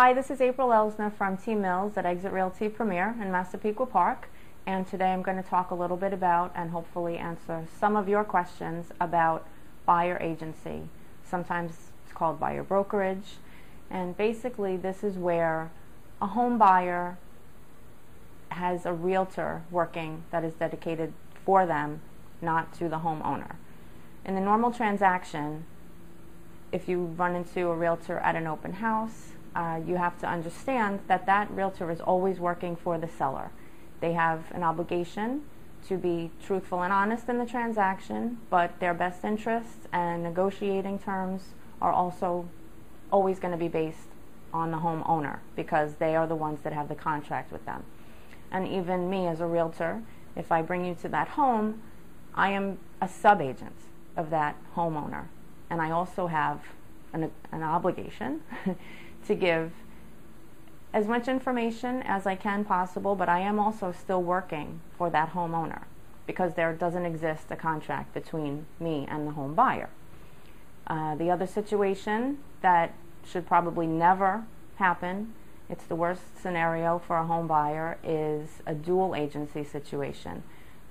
Hi, this is April Elsner from Team Mills at Exit Realty Premier in Massapequa Park, and today I'm going to talk a little bit about and hopefully answer some of your questions about buyer agency. Sometimes it's called buyer brokerage, and basically this is where a home buyer has a realtor working that is dedicated for them, not to the homeowner. In the normal transaction, if you run into a realtor at an open house, you have to understand that that realtor is always working for the seller. They have an obligation to be truthful and honest in the transaction, but their best interests and negotiating terms are also always going to be based on the homeowner because they are the ones that have the contract with them. And even me as a realtor, if I bring you to that home, I am a sub-agent of that homeowner. And I also have an obligation to give as much information as I can possible, but I am also still working for that homeowner because there doesn't exist a contract between me and the home buyer. The other situation that should probably never happen, it's the worst scenario for a home buyer, is a dual agency situation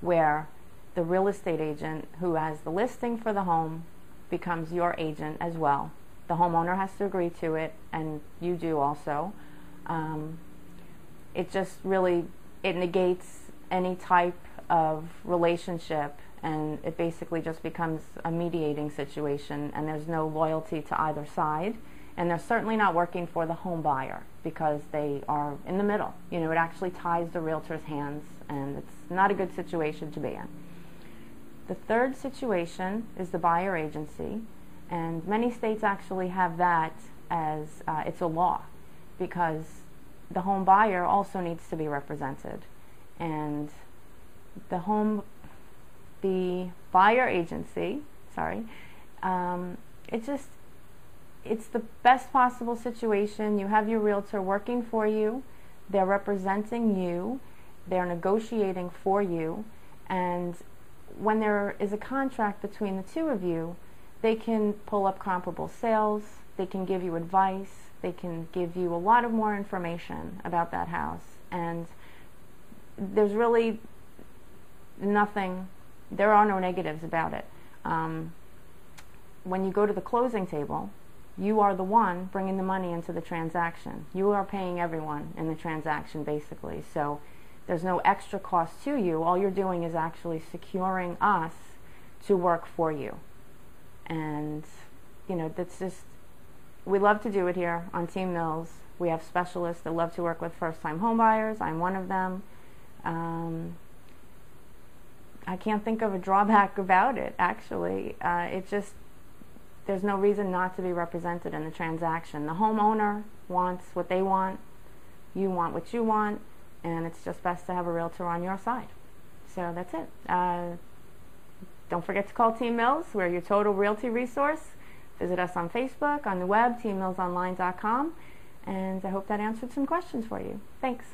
where the real estate agent who has the listing for the home becomes your agent as well. The homeowner has to agree to it, and you do also. It just really, it negates any type of relationship, and it basically just becomes a mediating situation, and there's no loyalty to either side, and they're certainly not working for the home buyer because they are in the middle. You know, it actually ties the realtor's hands, and it's not a good situation to be in. The third situation is the buyer agency, and many states actually have that as it's a law because the home buyer also needs to be represented, and the buyer agency, it's the best possible situation. You have your realtor working for you, they're representing you, they're negotiating for you, and when there is a contract between the two of you, they can pull up comparable sales, they can give you advice, they can give you a lot of more information about that house, and there's really nothing, there are no negatives about it. When you go to the closing table, you are the one bringing the money into the transaction. You are paying everyone in the transaction basically, so there's no extra cost to you. All you're doing is actually securing us to work for you. And you know, that's just, we love to do it here on Team Mills. We have specialists that love to work with first-time home buyers. I'm one of them. I can't think of a drawback about it, actually. It just, there's no reason not to be represented in the transaction. The homeowner wants what they want, you want what you want, and it's just best to have a realtor on your side. So that's it. Don't forget to call Team Mills. We're your total realty resource. Visit us on Facebook, on the web, teammillsonline.com, and I hope that answered some questions for you. Thanks.